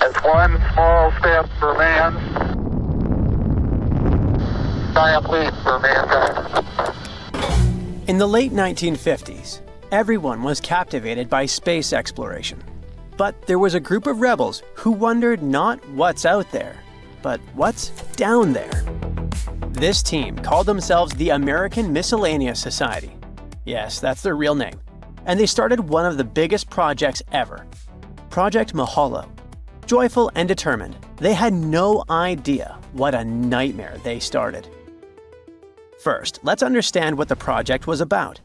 It's one small step for man, giant leap for mankind. In the late 1950s, everyone was captivated by space exploration. But there was a group of rebels who wondered not what's out there, but what's down there. This team called themselves the American Miscellaneous Society. Yes, that's their real name. And they started one of the biggest projects ever, Project Mahalo. Joyful and determined, they had no idea what a nightmare they started. First, let's understand what the project was about.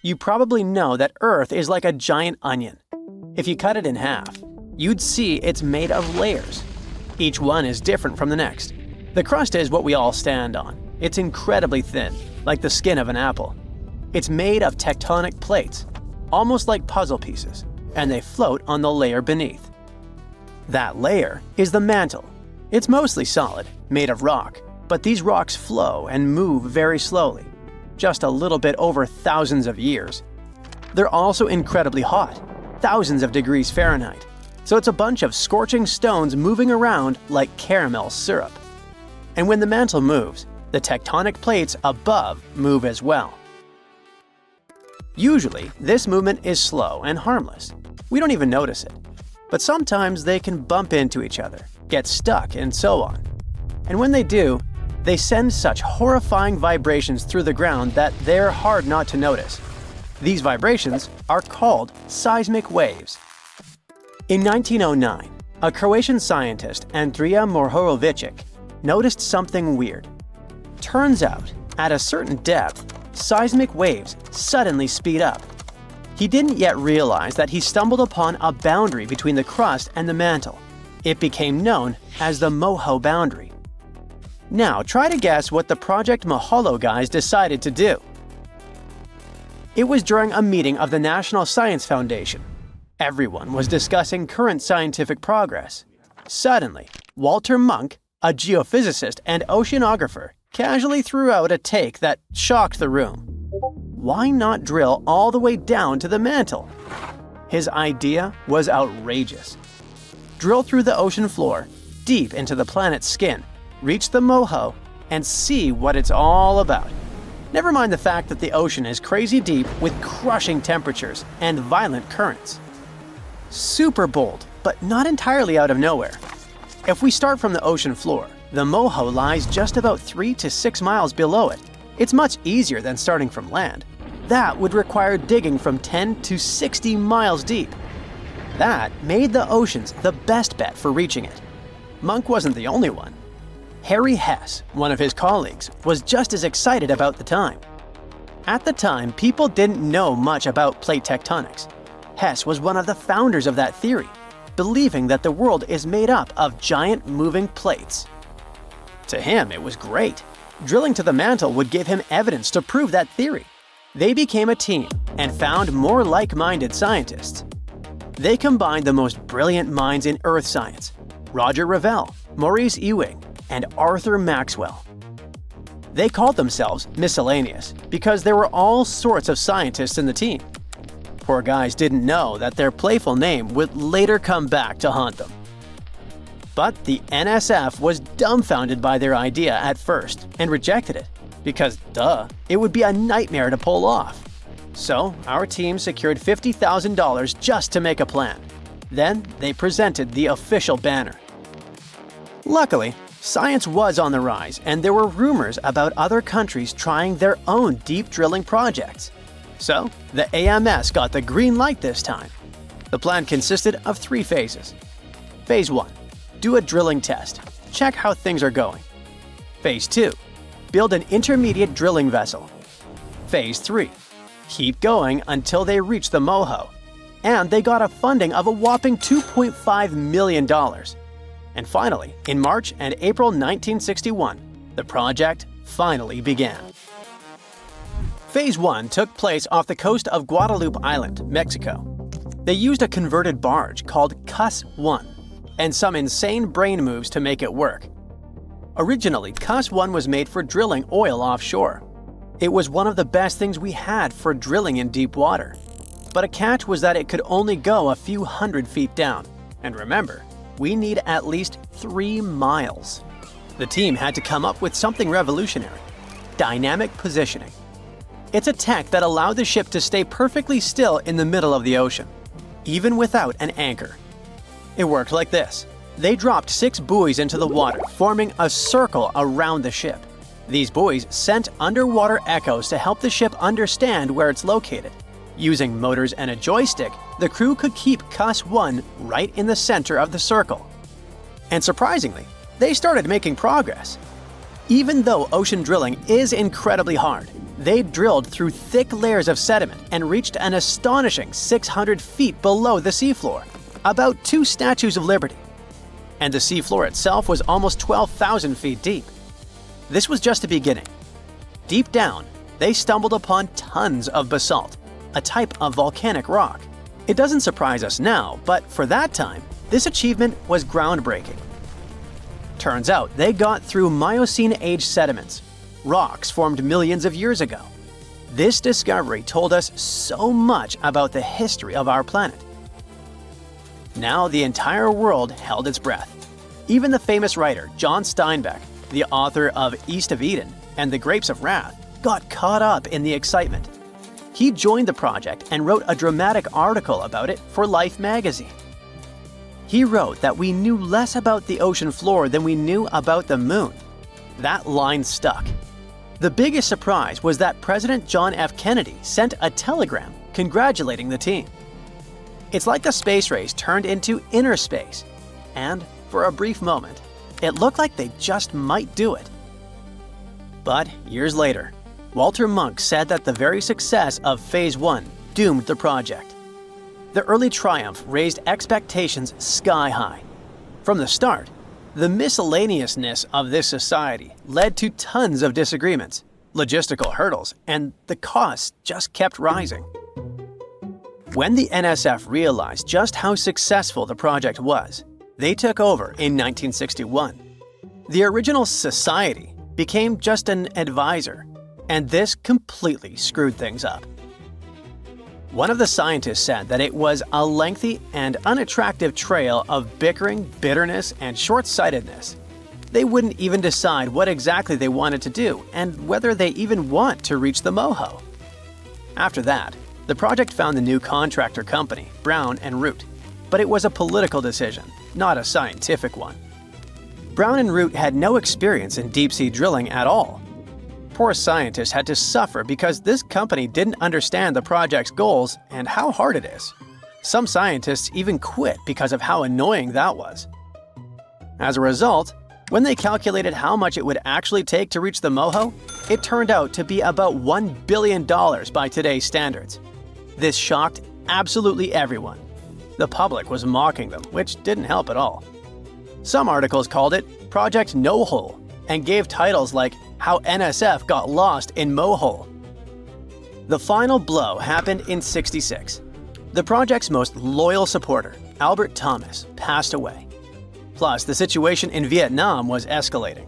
You probably know that Earth is like a giant onion. If you cut it in half, you'd see it's made of layers. Each one is different from the next. The crust is what we all stand on. It's incredibly thin, like the skin of an apple. It's made of tectonic plates, almost like puzzle pieces, and they float on the layer beneath. That layer is the mantle. It's mostly solid, made of rock, but these rocks flow and move very slowly, just a little bit over thousands of years. They're also incredibly hot, thousands of degrees Fahrenheit, so it's a bunch of scorching stones moving around like caramel syrup. And when the mantle moves, the tectonic plates above move as well. Usually, this movement is slow and harmless. We don't even notice it. But sometimes they can bump into each other, get stuck, and so on. And when they do, they send such horrifying vibrations through the ground that they're hard not to notice. These vibrations are called seismic waves. In 1909, a Croatian scientist, Andrija Mohorovičić, noticed something weird. Turns out, at a certain depth, seismic waves suddenly speed up. He didn't yet realize that he stumbled upon a boundary between the crust and the mantle. It became known as the Moho boundary. Now try to guess what the Project Mahalo guys decided to do. It was during a meeting of the National Science Foundation. Everyone was discussing current scientific progress. Suddenly, Walter Munk, a geophysicist and oceanographer, casually threw out a take that shocked the room. Why not drill all the way down to the mantle? His idea was outrageous. Drill through the ocean floor, deep into the planet's skin, reach the Moho, and see what it's all about. Never mind the fact that the ocean is crazy deep with crushing temperatures and violent currents. Super bold, but not entirely out of nowhere. If we start from the ocean floor, the Moho lies just about 3 to 6 miles below it. It's much easier than starting from land. That would require digging from 10 to 60 miles deep. That made the oceans the best bet for reaching it. Munk wasn't the only one. Harry Hess, one of his colleagues, was just as excited about the time. At the time, people didn't know much about plate tectonics. Hess was one of the founders of that theory, believing that the world is made up of giant moving plates. To him, it was great. Drilling to the mantle would give him evidence to prove that theory. They became a team and found more like-minded scientists. They combined the most brilliant minds in earth science: Roger Revelle, Maurice Ewing, and Arthur Maxwell. They called themselves Miscellaneous because there were all sorts of scientists in the team. Poor guys didn't know that their playful name would later come back to haunt them. But the NSF was dumbfounded by their idea at first and rejected it, because duh, it would be a nightmare to pull off. So our team secured $50,000 just to make a plan. Then they presented the official banner. Luckily, science was on the rise, and there were rumors about other countries trying their own deep drilling projects. So, the AMS got the green light this time. The plan consisted of 3 phases. Phase 1. Do a drilling test. Check how things are going. Phase 2. Build an intermediate drilling vessel. Phase 3. Keep going until they reach the Moho. And they got a funding of a whopping $2.5 million. And finally, in March and April 1961, the project finally began. Phase 1 took place off the coast of Guadalupe Island, Mexico. They used a converted barge called Cus-1 and some insane brain moves to make it work. Originally, Cus-1 was made for drilling oil offshore. It was one of the best things we had for drilling in deep water. But a catch was that it could only go a few hundred feet down. And remember, we need at least 3 miles. The team had to come up with something revolutionary: dynamic positioning. It's a tech that allowed the ship to stay perfectly still in the middle of the ocean, even without an anchor. It worked like this. They dropped 6 buoys into the water, forming a circle around the ship. These buoys sent underwater echoes to help the ship understand where it's located. Using motors and a joystick, the crew could keep Cuss 1 right in the center of the circle. And surprisingly, they started making progress. Even though ocean drilling is incredibly hard, they drilled through thick layers of sediment and reached an astonishing 600 feet below the seafloor, about 2 Statues of Liberty. And the seafloor itself was almost 12,000 feet deep. This was just the beginning. Deep down, they stumbled upon tons of basalt, a type of volcanic rock. It doesn't surprise us now, but for that time, this achievement was groundbreaking. Turns out they got through Miocene-age sediments, rocks formed millions of years ago. This discovery told us so much about the history of our planet. Now the entire world held its breath. Even the famous writer John Steinbeck, the author of East of Eden and The Grapes of Wrath, got caught up in the excitement. He joined the project and wrote a dramatic article about it for Life magazine. He wrote that we knew less about the ocean floor than we knew about the moon. That line stuck. The biggest surprise was that President John F. Kennedy sent a telegram congratulating the team. It's like the space race turned into inner space, and for a brief moment, it looked like they just might do it. But years later, Walter Munk said that the very success of Phase 1 doomed the project. The early triumph raised expectations sky high. From the start, the miscellaneousness of this society led to tons of disagreements, logistical hurdles, and the costs just kept rising. When the NSF realized just how successful the project was, they took over in 1961. The original society became just an advisor, and this completely screwed things up. One of the scientists said that it was a lengthy and unattractive trail of bickering, bitterness, and short-sightedness. They wouldn't even decide what exactly they wanted to do and whether they even want to reach the moho. After that, the project found the new contractor company, Brown and Root, but it was a political decision, not a scientific one. Brown and Root had no experience in deep-sea drilling at all. Poor scientists had to suffer because this company didn't understand the project's goals and how hard it is. Some scientists even quit because of how annoying that was. As a result, when they calculated how much it would actually take to reach the moho, it turned out to be about $1 billion by today's standards. This shocked absolutely everyone. The public was mocking them, which didn't help at all. Some articles called it Project No Hole and gave titles like How NSF Got Lost in Mohole. The final blow happened in '66. The project's most loyal supporter, Albert Thomas, passed away. Plus, the situation in Vietnam was escalating.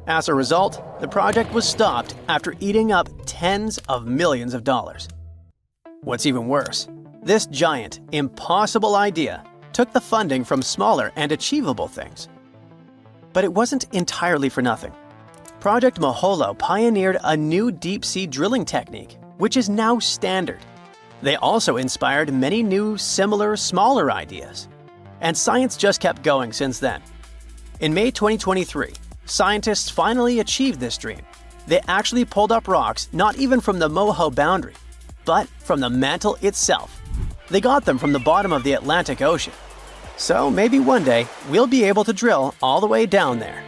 As a result, the project was stopped after eating up tens of millions of dollars. What's even worse, this giant, impossible idea took the funding from smaller and achievable things. But it wasn't entirely for nothing. Project Moholo pioneered a new deep-sea drilling technique, which is now standard. They also inspired many new, similar, smaller ideas. And science just kept going since then. In May 2023, scientists finally achieved this dream. They actually pulled up rocks not even from the moho boundary, but from the mantle itself. They got them from the bottom of the Atlantic Ocean. So maybe one day we'll be able to drill all the way down there.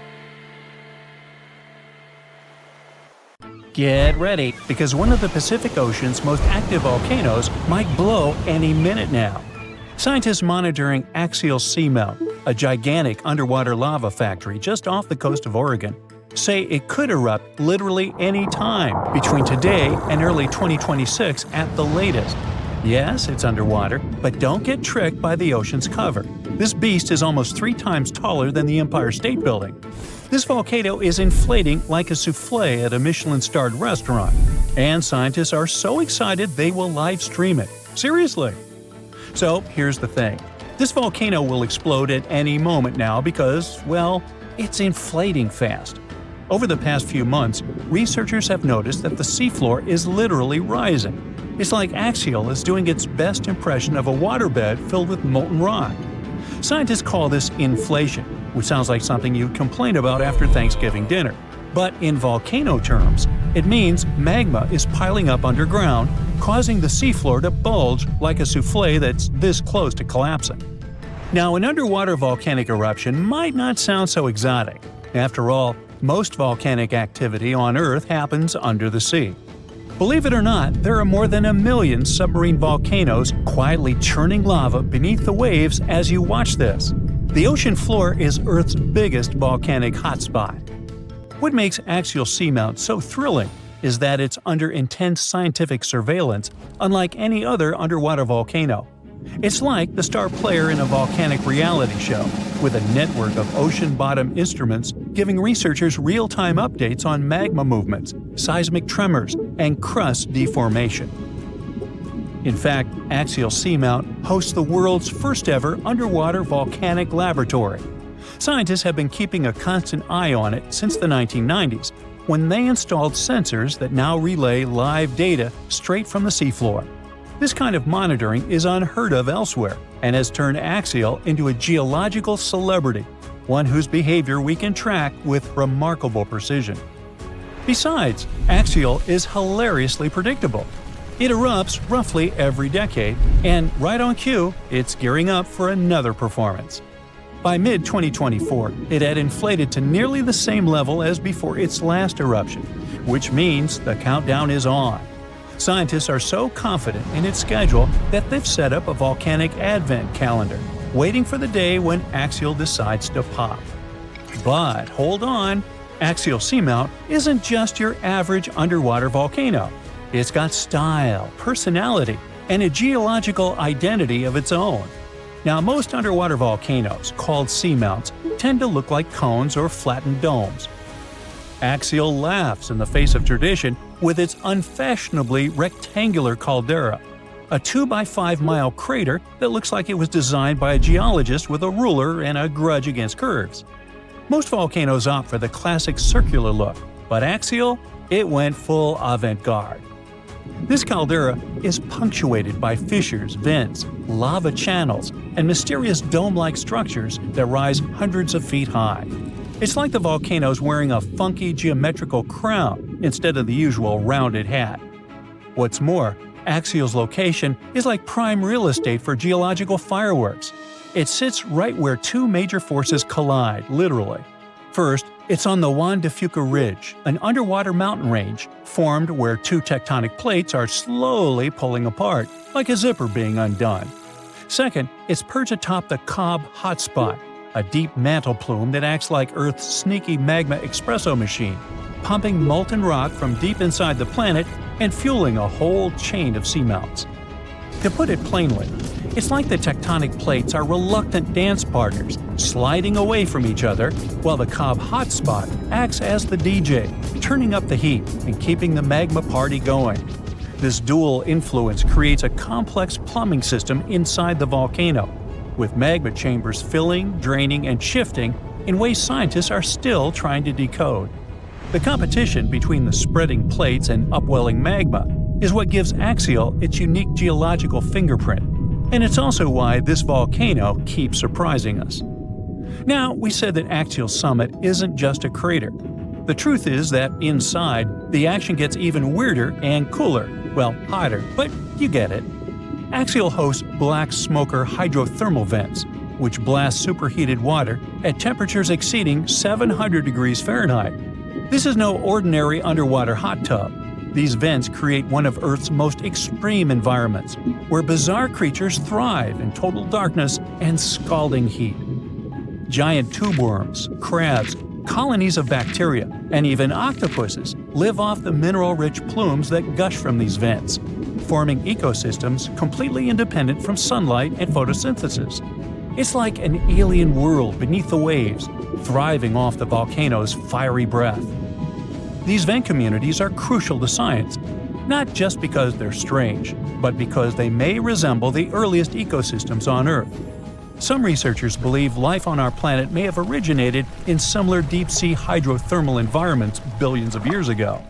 Get ready, because one of the Pacific Ocean's most active volcanoes might blow any minute now. Scientists monitoring axial seamount, a gigantic underwater lava factory just off the coast of Oregon, say it could erupt literally any time between today and early 2026 at the latest. Yes, it's underwater, but don't get tricked by the ocean's cover. This beast is almost 3 times taller than the Empire State Building. This volcano is inflating like a souffle at a Michelin-starred restaurant, and scientists are so excited they will live stream it. Seriously! So here's the thing. This volcano will explode at any moment now because, well, it's inflating fast. Over the past few months, researchers have noticed that the seafloor is literally rising. It's like Axial is doing its best impression of a waterbed filled with molten rock. Scientists call this inflation, which sounds like something you'd complain about after Thanksgiving dinner. But in volcano terms, it means magma is piling up underground, causing the seafloor to bulge like a souffle that's this close to collapsing. Now, an underwater volcanic eruption might not sound so exotic. After all, most volcanic activity on Earth happens under the sea. Believe it or not, there are more than 1 million submarine volcanoes quietly churning lava beneath the waves as you watch this. The ocean floor is Earth's biggest volcanic hotspot. What makes axial seamount so thrilling is that it's under intense scientific surveillance, unlike any other underwater volcano. It's like the star player in a volcanic reality show, with a network of ocean-bottom instruments giving researchers real-time updates on magma movements, seismic tremors, and crust deformation. In fact, Axial Seamount hosts the world's first-ever underwater volcanic laboratory. Scientists have been keeping a constant eye on it since the 1990s, when they installed sensors that now relay live data straight from the seafloor. This kind of monitoring is unheard of elsewhere and has turned Axial into a geological celebrity, one whose behavior we can track with remarkable precision. Besides, Axial is hilariously predictable. It erupts roughly every decade, and right on cue, it's gearing up for another performance. By mid-2024, it had inflated to nearly the same level as before its last eruption, which means the countdown is on. Scientists are so confident in its schedule that they've set up a volcanic advent calendar, waiting for the day when Axial decides to pop. But hold on, Axial Seamount isn't just your average underwater volcano. It's got style, personality, and a geological identity of its own. Now, most underwater volcanoes, called seamounts, tend to look like cones or flattened domes. Axial laughs in the face of tradition with its unfashionably rectangular caldera, a 2-by-5-mile crater that looks like it was designed by a geologist with a ruler and a grudge against curves. Most volcanoes opt for the classic circular look, but Axial, it went full avant-garde. This caldera is punctuated by fissures, vents, lava channels, and mysterious dome-like structures that rise hundreds of feet high. It's like the volcano's wearing a funky geometrical crown instead of the usual rounded hat. What's more, Axial's location is like prime real estate for geological fireworks. It sits right where two major forces collide, literally. First, it's on the Juan de Fuca Ridge, an underwater mountain range formed where two tectonic plates are slowly pulling apart, like a zipper being undone. Second, it's perched atop the Cobb Hotspot, a deep mantle plume that acts like Earth's sneaky magma espresso machine, pumping molten rock from deep inside the planet and fueling a whole chain of seamounts. To put it plainly, it's like the tectonic plates are reluctant dance partners, sliding away from each other, while the Cobb Hotspot acts as the DJ, turning up the heat and keeping the magma party going. This dual influence creates a complex plumbing system inside the volcano, with magma chambers filling, draining, and shifting in ways scientists are still trying to decode. The competition between the spreading plates and upwelling magma is what gives Axial its unique geological fingerprint, and it's also why this volcano keeps surprising us. Now, we said that Axial Summit isn't just a crater. The truth is that inside, the action gets even weirder and cooler. Well, hotter, but you get it. Axial hosts black smoker hydrothermal vents, which blast superheated water at temperatures exceeding 700 degrees Fahrenheit. This is no ordinary underwater hot tub. These vents create one of Earth's most extreme environments, where bizarre creatures thrive in total darkness and scalding heat. Giant tube worms, crabs, colonies of bacteria, and even octopuses live off the mineral-rich plumes that gush from these vents, forming ecosystems completely independent from sunlight and photosynthesis. It's like an alien world beneath the waves, thriving off the volcano's fiery breath. These vent communities are crucial to science, not just because they're strange, but because they may resemble the earliest ecosystems on Earth. Some researchers believe life on our planet may have originated in similar deep-sea hydrothermal environments billions of years ago.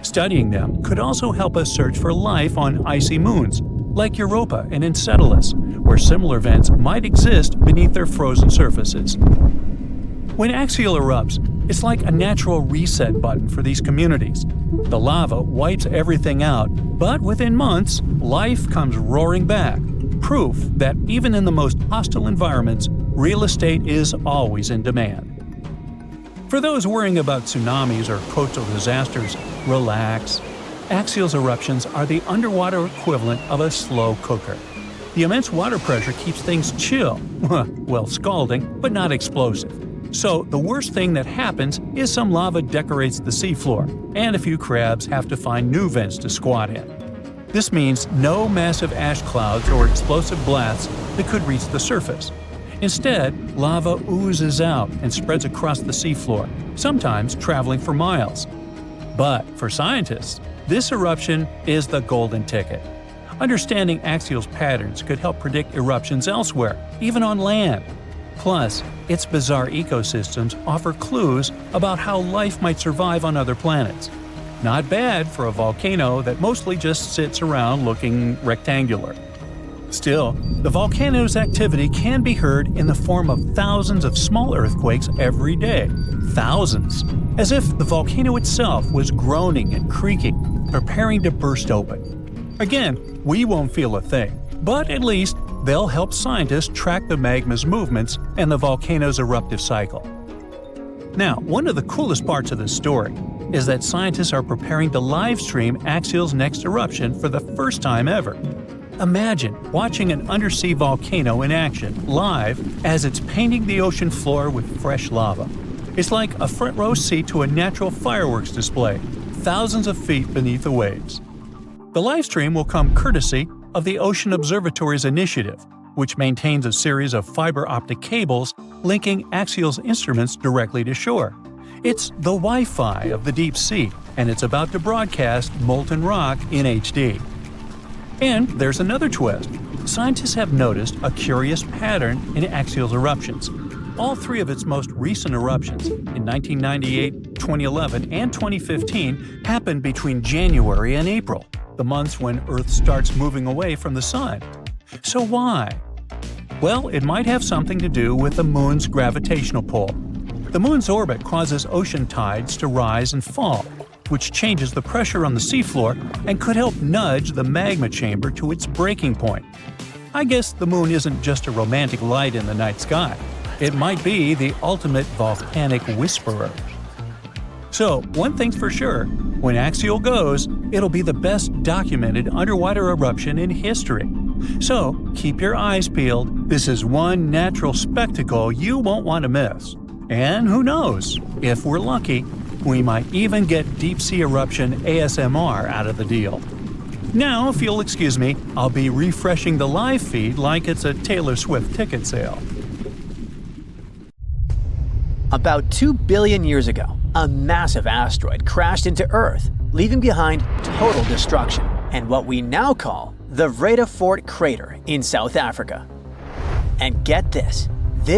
Studying them could also help us search for life on icy moons, like Europa and Enceladus, where similar vents might exist beneath their frozen surfaces. When axial erupts, it's like a natural reset button for these communities. The lava wipes everything out, but within months, life comes roaring back. Proof that even in the most hostile environments, real estate is always in demand. For those worrying about tsunamis or coastal disasters, relax. Axial eruptions are the underwater equivalent of a slow cooker. The immense water pressure keeps things chill, well, scalding, but not explosive. So the worst thing that happens is some lava decorates the seafloor, and a few crabs have to find new vents to squat in. This means no massive ash clouds or explosive blasts that could reach the surface. Instead, lava oozes out and spreads across the seafloor, sometimes traveling for miles. But for scientists, this eruption is the golden ticket. Understanding axial patterns could help predict eruptions elsewhere, even on land. Plus, its bizarre ecosystems offer clues about how life might survive on other planets. Not bad for a volcano that mostly just sits around looking rectangular. Still, the volcano's activity can be heard in the form of thousands of small earthquakes every day. Thousands! As if the volcano itself was groaning and creaking, preparing to burst open. Again, we won't feel a thing, but at least they'll help scientists track the magma's movements and the volcano's eruptive cycle. Now, one of the coolest parts of this story is that scientists are preparing to live stream Axial's next eruption for the first time ever. Imagine watching an undersea volcano in action, live, as it's painting the ocean floor with fresh lava. It's like a front row seat to a natural fireworks display, thousands of feet beneath the waves. The live stream will come courtesy of the Ocean Observatory's initiative, which maintains a series of fiber optic cables linking Axial's instruments directly to shore. It's the Wi-Fi of the deep sea, and it's about to broadcast molten rock in HD. And there's another twist. Scientists have noticed a curious pattern in Axial's eruptions. All three of its most recent eruptions, in 1998, 2011, and 2015, happened between January and April, the months when Earth starts moving away from the Sun. So why? Well, it might have something to do with the Moon's gravitational pull. The Moon's orbit causes ocean tides to rise and fall, which changes the pressure on the seafloor and could help nudge the magma chamber to its breaking point. I guess the Moon isn't just a romantic light in the night sky. It might be the ultimate volcanic whisperer. So, one thing's for sure, when Axial goes, it'll be the best documented underwater eruption in history. So, keep your eyes peeled. This is one natural spectacle you won't want to miss. And who knows, if we're lucky, we might even get deep-sea eruption ASMR out of the deal. Now, if you'll excuse me, I'll be refreshing the live feed like it's a Taylor Swift ticket sale. About 2 billion years ago, a massive asteroid crashed into Earth, leaving behind total destruction and what we now call the Vredefort crater in South Africa. And get this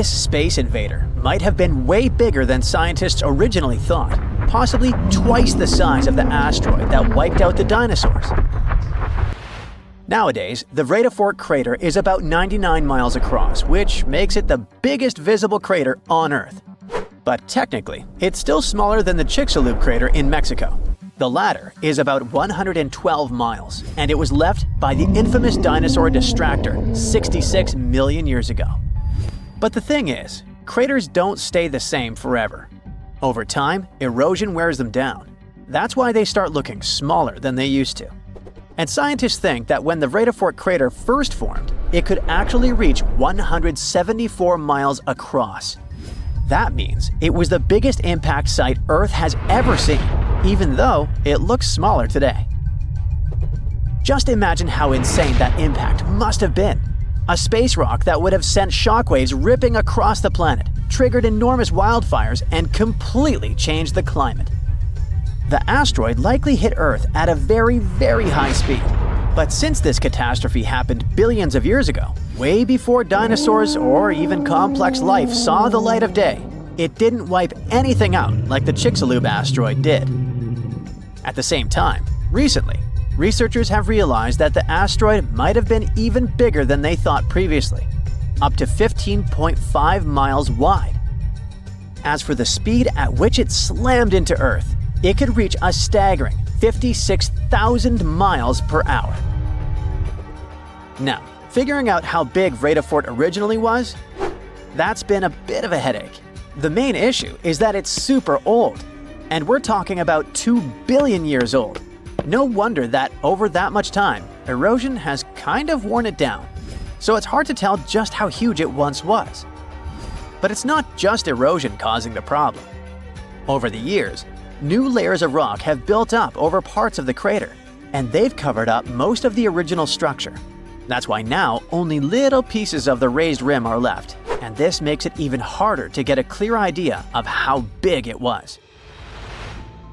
space invader might have been way bigger than scientists originally thought, possibly twice the size of the asteroid that wiped out the dinosaurs. Nowadays, the Vredefort crater is about 99 miles across, which makes it the biggest visible crater on Earth. But technically, it's still smaller than the Chicxulub crater in Mexico. The latter is about 112 miles, and it was left by the infamous dinosaur distractor 66 million years ago. But the thing is, craters don't stay the same forever. Over time, erosion wears them down. That's why they start looking smaller than they used to. And scientists think that when the Vredefort crater first formed, it could actually reach 174 miles across. That means it was the biggest impact site Earth has ever seen, even though it looks smaller today. Just imagine how insane that impact must have been. A space rock that would have sent shockwaves ripping across the planet, triggered enormous wildfires, and completely changed the climate. The asteroid likely hit Earth at a very, very high speed. But since this catastrophe happened billions of years ago, Way before dinosaurs or even complex life saw the light of day, it didn't wipe anything out like the Chicxulub asteroid did. At the same time, recently, researchers have realized that the asteroid might have been even bigger than they thought previously, up to 15.5 miles wide. As for the speed at which it slammed into Earth, it could reach a staggering 56,000 miles per hour. Now, figuring out how big Vredefort originally was, that's been a bit of a headache. The main issue is that it's super old, and we're talking about 2 billion years old. No wonder that over that much time, erosion has kind of worn it down. So it's hard to tell just how huge it once was. But it's not just erosion causing the problem. Over the years, new layers of rock have built up over parts of the crater, and they've covered up most of the original structure. That's why now only little pieces of the raised rim are left, and this makes it even harder to get a clear idea of how big it was.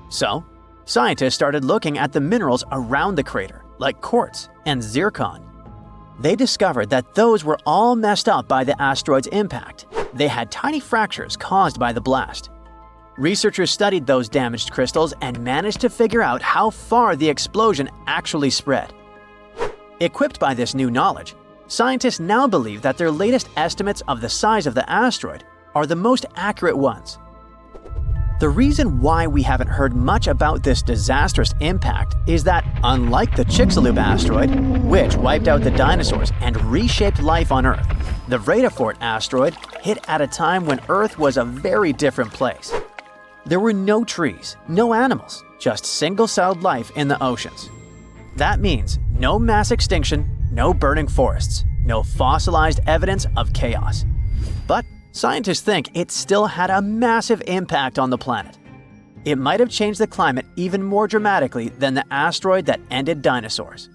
So, scientists started looking at the minerals around the crater, like quartz and zircon. They discovered that those were all messed up by the asteroid's impact. They had tiny fractures caused by the blast. Researchers studied those damaged crystals and managed to figure out how far the explosion actually spread. Equipped by this new knowledge, scientists now believe that their latest estimates of the size of the asteroid are the most accurate ones. The reason why we haven't heard much about this disastrous impact is that, unlike the Chicxulub asteroid, which wiped out the dinosaurs and reshaped life on Earth, the Vredefort asteroid hit at a time when Earth was a very different place. There were no trees, no animals, just single-celled life in the oceans. That means no mass extinction, no burning forests, no fossilized evidence of chaos. But scientists think it still had a massive impact on the planet. It might have changed the climate even more dramatically than the asteroid that ended dinosaurs.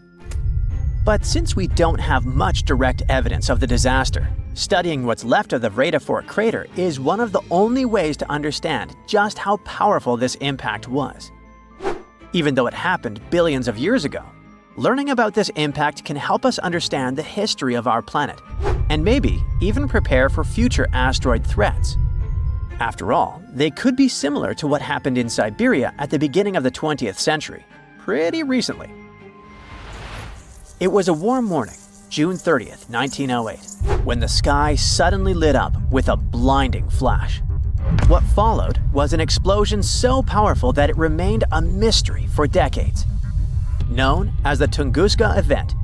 But since we don't have much direct evidence of the disaster, studying what's left of the Vredefort crater is one of the only ways to understand just how powerful this impact was. Even though it happened billions of years ago, learning about this impact can help us understand the history of our planet, and maybe even prepare for future asteroid threats. After all, they could be similar to what happened in Siberia at the beginning of the 20th century, pretty recently. It was a warm morning, June 30th, 1908, when the sky suddenly lit up with a blinding flash. What followed was an explosion so powerful that it remained a mystery for decades. Known as the Tunguska event,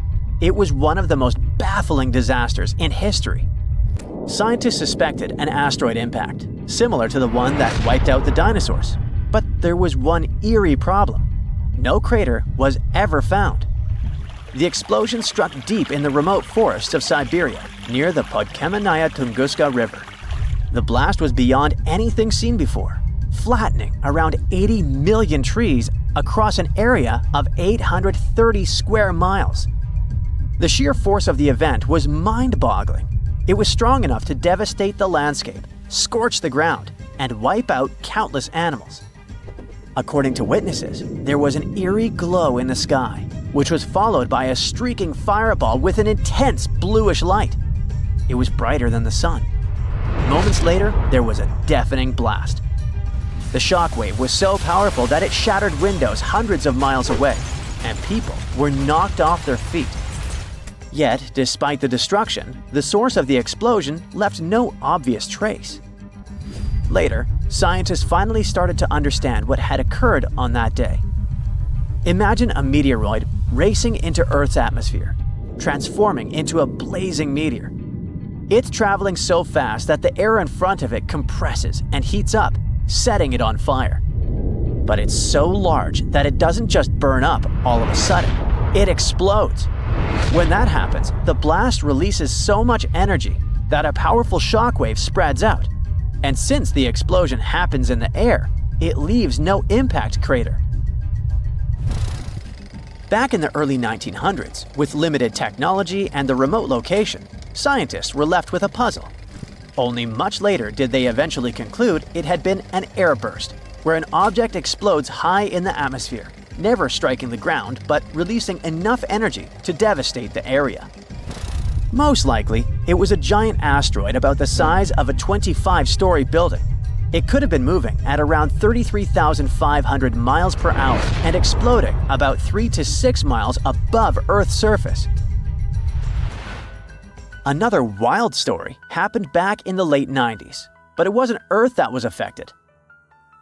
it was one of the most baffling disasters in history. Scientists suspected an asteroid impact, similar to the one that wiped out the dinosaurs. But there was one eerie problem. No crater was ever found. The explosion struck deep in the remote forests of Siberia, near the Podkamennaya Tunguska River. The blast was beyond anything seen before, flattening around 80 million trees across an area of 830 square miles. The sheer force of the event was mind-boggling. It was strong enough to devastate the landscape, scorch the ground, and wipe out countless animals. According to witnesses, there was an eerie glow in the sky, which was followed by a streaking fireball with an intense bluish light. It was brighter than the sun. Moments later, there was a deafening blast. The shockwave was so powerful that it shattered windows hundreds of miles away, and people were knocked off their feet. Yet, despite the destruction, the source of the explosion left no obvious trace. Later, scientists finally started to understand what had occurred on that day. Imagine a meteoroid racing into Earth's atmosphere, transforming into a blazing meteor. It's traveling so fast that the air in front of it compresses and heats up, setting it on fire. But it's so large that it doesn't just burn up all of a sudden, it explodes. When that happens, the blast releases so much energy that a powerful shockwave spreads out. And since the explosion happens in the air, it leaves no impact crater. Back in the early 1900s, with limited technology and the remote location, scientists were left with a puzzle. Only much later did they eventually conclude it had been an airburst, where an object explodes high in the atmosphere, never striking the ground but releasing enough energy to devastate the area. Most likely, it was a giant asteroid about the size of a 25-story building. It could have been moving at around 33,500 miles per hour and exploding about 3 to 6 miles above Earth's surface. Another wild story happened back in the late 90s, but it wasn't Earth that was affected.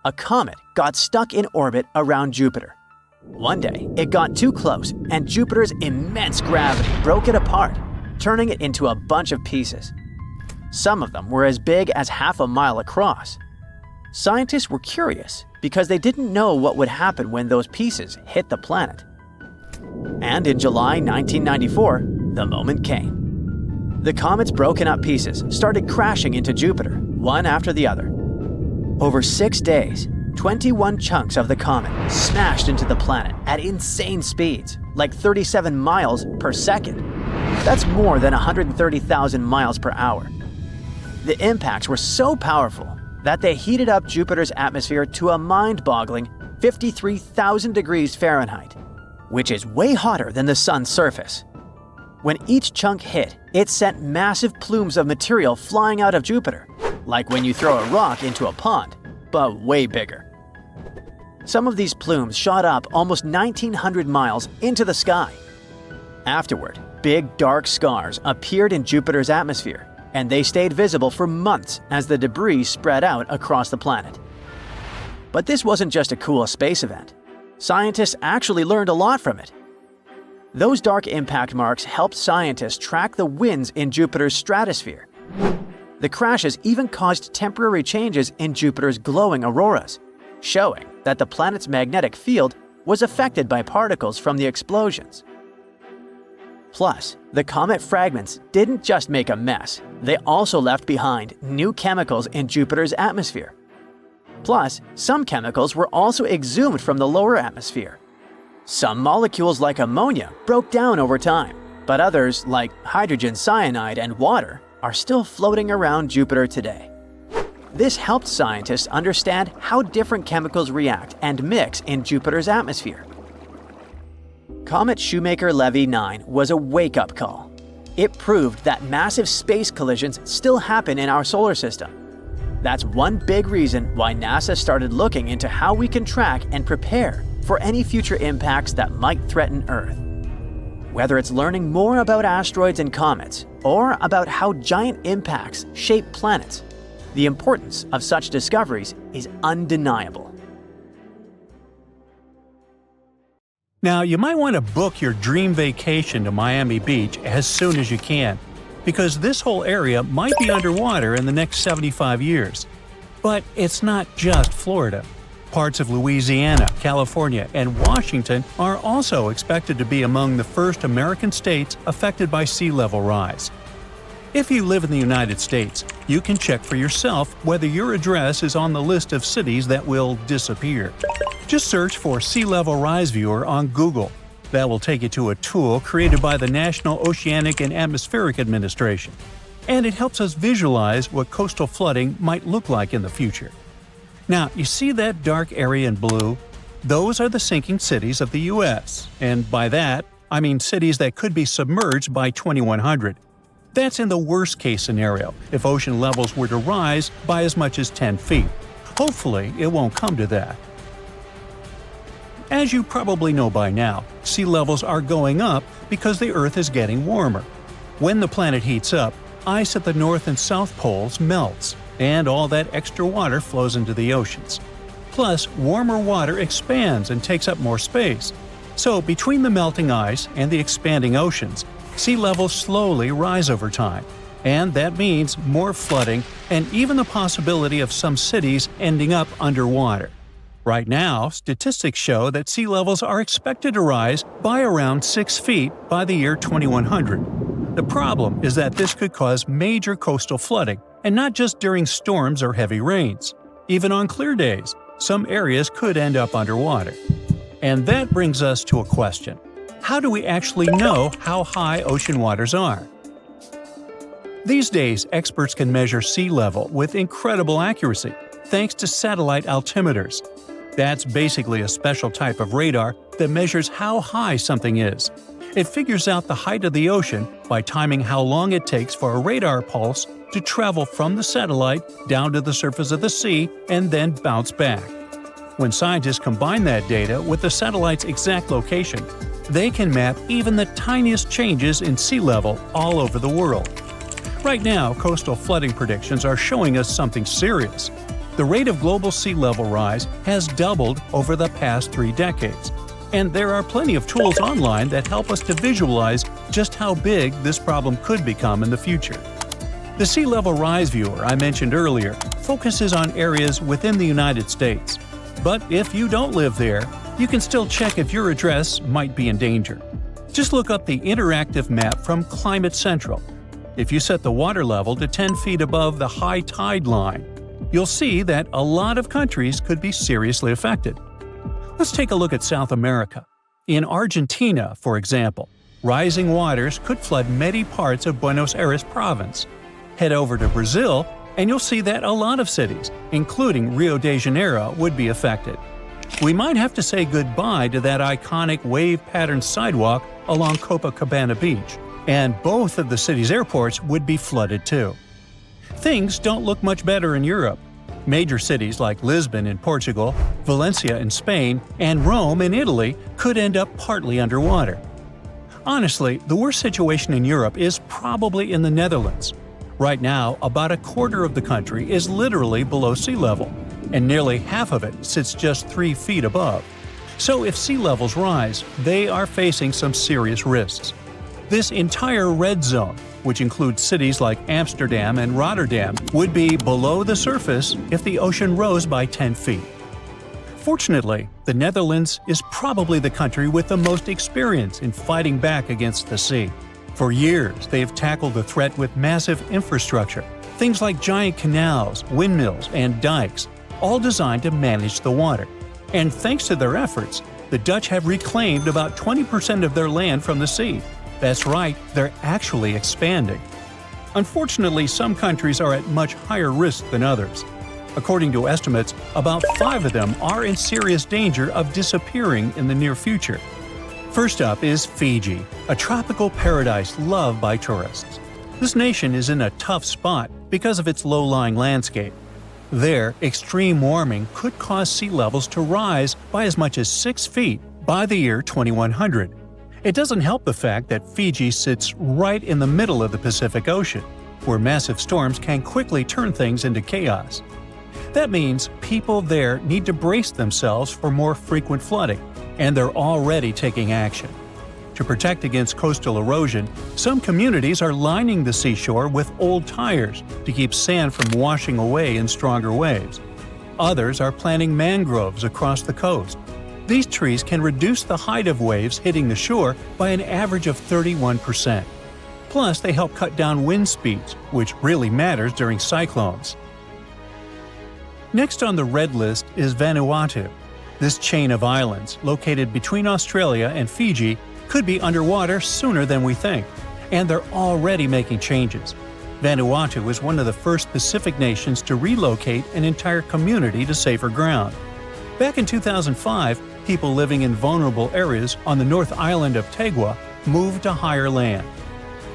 A comet got stuck in orbit around Jupiter. One day, it got too close, and Jupiter's immense gravity broke it apart, turning it into a bunch of pieces. Some of them were as big as half a mile across. Scientists were curious because they didn't know what would happen when those pieces hit the planet. And in July 1994, the moment came. The comet's broken up pieces started crashing into Jupiter, one after the other. Over 6 days, 21 chunks of the comet smashed into the planet at insane speeds, like 37 miles per second. That's more than 130,000 miles per hour. The impacts were so powerful that they heated up Jupiter's atmosphere to a mind-boggling 53,000 degrees Fahrenheit, which is way hotter than the sun's surface. When each chunk hit, it sent massive plumes of material flying out of Jupiter, like when you throw a rock into a pond, but way bigger. Some of these plumes shot up almost 1,900 miles into the sky. Afterward, big dark scars appeared in Jupiter's atmosphere, and they stayed visible for months as the debris spread out across the planet. But this wasn't just a cool space event. Scientists actually learned a lot from it. Those dark impact marks helped scientists track the winds in Jupiter's stratosphere. The crashes even caused temporary changes in Jupiter's glowing auroras, showing that the planet's magnetic field was affected by particles from the explosions. Plus, the comet fragments didn't just make a mess, they also left behind new chemicals in Jupiter's atmosphere. Plus, some chemicals were also exhumed from the lower atmosphere. Some molecules like ammonia broke down over time, but others like hydrogen cyanide and water are still floating around Jupiter today. This helped scientists understand how different chemicals react and mix in Jupiter's atmosphere. Comet Shoemaker-Levy 9 was a wake-up call. It proved that massive space collisions still happen in our solar system. That's one big reason why NASA started looking into how we can track and prepare for any future impacts that might threaten Earth. Whether it's learning more about asteroids and comets, or about how giant impacts shape planets, the importance of such discoveries is undeniable. Now, you might want to book your dream vacation to Miami Beach as soon as you can, because this whole area might be underwater in the next 75 years. But it's not just Florida. Parts of Louisiana, California, and Washington are also expected to be among the first American states affected by sea level rise. If you live in the United States, you can check for yourself whether your address is on the list of cities that will disappear. Just search for Sea Level Rise Viewer on Google. That will take you to a tool created by the National Oceanic and Atmospheric Administration. And it helps us visualize what coastal flooding might look like in the future. Now, you see that dark area in blue? Those are the sinking cities of the U.S. And by that, I mean cities that could be submerged by 2100. That's in the worst-case scenario, if ocean levels were to rise by as much as 10 feet. Hopefully, it won't come to that. As you probably know by now, sea levels are going up because the Earth is getting warmer. When the planet heats up, ice at the North and South poles melts, and all that extra water flows into the oceans. Plus, warmer water expands and takes up more space. So, between the melting ice and the expanding oceans, sea levels slowly rise over time. And that means more flooding and even the possibility of some cities ending up underwater. Right now, statistics show that sea levels are expected to rise by around 6 feet by the year 2100. The problem is that this could cause major coastal flooding, and not just during storms or heavy rains. Even on clear days, some areas could end up underwater. And that brings us to a question. How do we actually know how high ocean waters are? These days, experts can measure sea level with incredible accuracy, thanks to satellite altimeters. That's basically a special type of radar that measures how high something is. It figures out the height of the ocean by timing how long it takes for a radar pulse to travel from the satellite down to the surface of the sea and then bounce back. When scientists combine that data with the satellite's exact location, they can map even the tiniest changes in sea level all over the world. Right now, coastal flooding predictions are showing us something serious. The rate of global sea level rise has doubled over the past 3 decades, and there are plenty of tools online that help us to visualize just how big this problem could become in the future. The Sea Level Rise Viewer I mentioned earlier focuses on areas within the United States. But if you don't live there, you can still check if your address might be in danger. Just look up the interactive map from Climate Central. If you set the water level to 10 feet above the high tide line, you'll see that a lot of countries could be seriously affected. Let's take a look at South America. In Argentina, for example, rising waters could flood many parts of Buenos Aires province. Head over to Brazil, and you'll see that a lot of cities, including Rio de Janeiro, would be affected. We might have to say goodbye to that iconic wave-patterned sidewalk along Copacabana Beach, and both of the city's airports would be flooded too. Things don't look much better in Europe. Major cities like Lisbon in Portugal, Valencia in Spain, and Rome in Italy could end up partly underwater. Honestly, the worst situation in Europe is probably in the Netherlands. Right now, about a quarter of the country is literally below sea level, and nearly half of it sits just 3 feet above. So if sea levels rise, they are facing some serious risks. This entire red zone, which includes cities like Amsterdam and Rotterdam, would be below the surface if the ocean rose by 10 feet. Fortunately, the Netherlands is probably the country with the most experience in fighting back against the sea. For years, they have tackled the threat with massive infrastructure, things like giant canals, windmills, and dikes, all designed to manage the water. And thanks to their efforts, the Dutch have reclaimed about 20% of their land from the sea. That's right, they're actually expanding. Unfortunately, some countries are at much higher risk than others. According to estimates, about 5 of them are in serious danger of disappearing in the near future. First up is Fiji, a tropical paradise loved by tourists. This nation is in a tough spot because of its low-lying landscape. There, extreme warming could cause sea levels to rise by as much as 6 feet by the year 2100. It doesn't help the fact that Fiji sits right in the middle of the Pacific Ocean, where massive storms can quickly turn things into chaos. That means people there need to brace themselves for more frequent flooding, and they're already taking action. To protect against coastal erosion, some communities are lining the seashore with old tires to keep sand from washing away in stronger waves. Others are planting mangroves across the coast. These trees can reduce the height of waves hitting the shore by an average of 31%. Plus, they help cut down wind speeds, which really matters during cyclones. Next on the red list is Vanuatu. This chain of islands, located between Australia and Fiji, could be underwater sooner than we think, and they're already making changes. Vanuatu was one of the first Pacific nations to relocate an entire community to safer ground. Back in 2005, people living in vulnerable areas on the North Island of Tegua moved to higher land.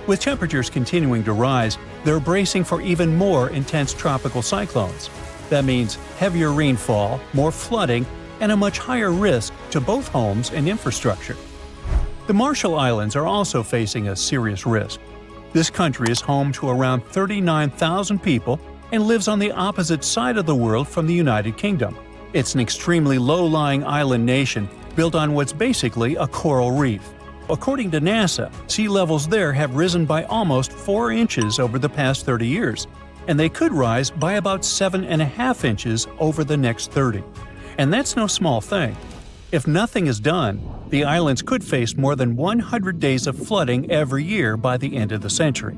With temperatures continuing to rise, they're bracing for even more intense tropical cyclones. That means heavier rainfall, more flooding, and a much higher risk to both homes and infrastructure. The Marshall Islands are also facing a serious risk. This country is home to around 39,000 people and lives on the opposite side of the world from the United Kingdom. It's an extremely low-lying island nation built on what's basically a coral reef. According to NASA, sea levels there have risen by almost 4 inches over the past 30 years, and they could rise by about 7.5 inches over the next 30. And that's no small thing. If nothing is done, the islands could face more than 100 days of flooding every year by the end of the century.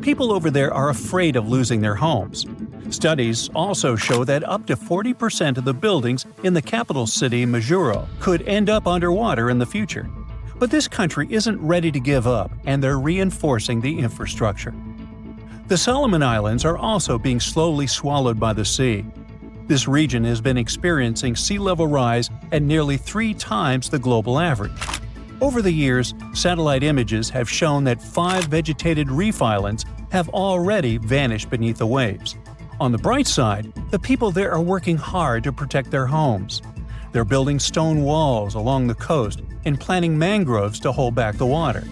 People over there are afraid of losing their homes. Studies also show that up to 40% of the buildings in the capital city, Majuro, could end up underwater in the future. But this country isn't ready to give up, and they're reinforcing the infrastructure. The Solomon Islands are also being slowly swallowed by the sea. This region has been experiencing sea level rise at nearly 3 times the global average. Over the years, satellite images have shown that 5 vegetated reef islands have already vanished beneath the waves. On the bright side, the people there are working hard to protect their homes. They're building stone walls along the coast and planting mangroves to hold back the water.